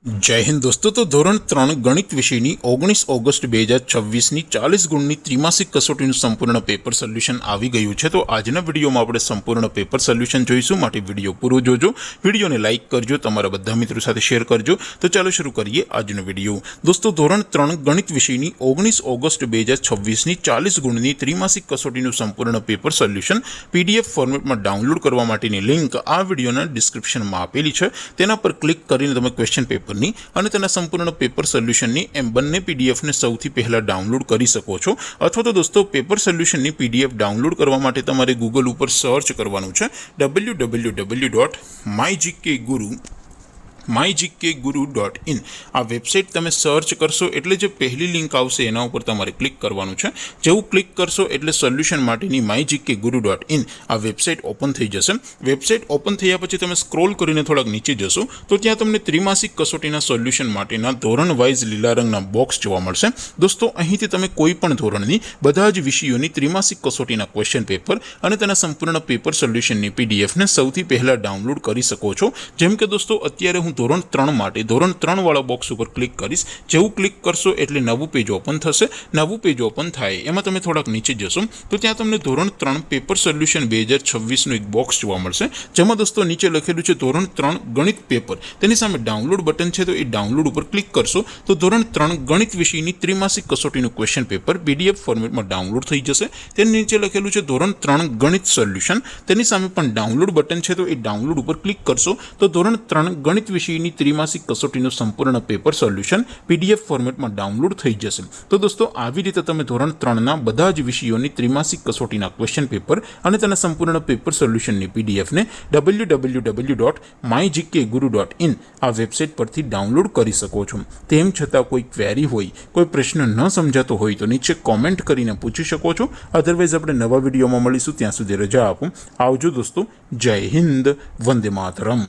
जय हिंद दोस्तों। तो धोरण 3 गणित विषयनी 19 ऑगस्ट 2026 ની 40 ગુણની ત્રિમાસિક કસોટીનું સંપૂર્ણ પેપર સોલ્યુશન આવી ગયું છે। તો આજના વિડીયોમાં આપણે સંપૂર્ણ પેપર સોલ્યુશન જોઈશું, માટે વિડીયો પૂરો જોજો, વિડીયોને લાઇક કરજો, તમારા બધા મિત્રો સાથે શેર કરજો। તો ચાલો શરૂ કરીએ આજનો વિડીયો। દોસ્તો, ધોરણ 3 ગણિત વિષયની 19 ઓગસ્ટ 2026 ની 40 ગુણની ત્રિમાસિક કસોટીનું સંપૂર્ણ પેપર સોલ્યુશન પીડીએફ ફોર્મેટમાં ડાઉનલોડ કરવા માટેની લિંક આ વિડીયોના ડિસ્ક્રિપ્શનમાં આપેલી છે। તેના પર ક્લિક કરીને તમે ક્વેશ્ચન પેપર અને તેના સંપૂર્ણ પેપર સોલ્યુશનની એમ બંને પીડીએફને સૌથી પહેલા ડાઉનલોડ કરી શકો છો। અથવા તો દોસ્તો, પેપર સોલ્યુશનની પીડીએફ ડાઉનલોડ કરવા માટે તમારે ગૂગલ ઉપર સર્ચ કરવાનું છે www.mygkguru.in। આ વેબસાઇટ તમે સર્ચ કરશો એટલે જે પહેલી લિંક આવશે એના ઉપર તમારે ક્લિક કરવાનું છે। જેવું ક્લિક કરશો એટલે સોલ્યુશન માટેની mygkguru.in આ વેબસાઇટ ઓપન થઈ જશે। વેબસાઇટ ઓપન થયા પછી તમે સ્ક્રોલ કરીને થોડાક નીચે જશો તો ત્યાં તમને ત્રિમાસિક કસોટીના સોલ્યુશન માટેના ધોરણ વાઇઝ લીલા રંગના બોક્સ જોવા મળશે। દોસ્તો, અહીંથી તમે કોઈ પણ ધોરણની બધા જ વિષયોની ત્રિમાસિક કસોટીના ક્વેશ્ચન પેપર અને તેના સંપૂર્ણ પેપર સોલ્યુશનની પીડીએફને સૌથી પહેલા ડાઉનલોડ કરી શકો છો। જેમ કે દોસ્તો, અત્યારે હું ધોરણ 3 માટે ધોરણ 3 વાળા બોક્સ ઉપર ક્લિક કરીશ। જેવું ક્લિક કરશો એટલે નવું પેજ ઓપન થશે। નવું પેજ ઓપન થાય એમાં તમે થોડાક નીચે જશો તો ત્યાં તમને ધોરણ 3 પેપર સોલ્યુશન 2026 નું એક બોક્સ જોવા મળશે, જેમાં દોસ્તો નીચે લખેલું છે ધોરણ 3 ગણિત પેપર। તેની સામે ડાઉનલોડ બટન છે, તો એ ડાઉનલોડ ઉપર ક્લિક કરશો તો ધોરણ 3 ગણિત વિષયની ત્રિમાસિક કસોટીનું ક્વેશ્ચન પેપર પીડીએફ ફોર્મેટમાં ડાઉનલોડ થઈ જશે। તેની નીચે લખેલું છે ધોરણ 3 ગણિત સોલ્યુશન। તેની સામે પણ ડાઉનલોડ બટન છે, તો એ ડાઉનલોડ ઉપર ક્લિક કરશો તો ધોરણ 3 ગણિત વિષયની ત્રિમાસિક કસોટીનું સંપૂર્ણ પેપર સોલ્યુશન પીડીએફ ફોર્મેટમાં ડાઉનલોડ થઈ જશે। તો દોસ્તો, આવી રીતે તમે ધોરણ 3ના બધા જ વિષયોની ત્રિમાસિક કસોટીના ક્વેશ્ચન પેપર અને તેના સંપૂર્ણ પેપર સોલ્યુશનની પીડીએફને www.mygkguru.in આ વેબસાઇટ પરથી ડાઉનલોડ કરી શકો છો। તેમ છતાં કોઈ ક્વેરી હોય, કોઈ પ્રશ્ન ન સમજાતો હોય તો નીચે કોમેન્ટ કરીને પૂછી શકો છો। અધરવાઇઝ આપણે નવા વિડીયોમાં મળીશું, ત્યાં સુધી રજા આપો। આવજો દોસ્તો, જય હિન્દ, વંદે માતરમ।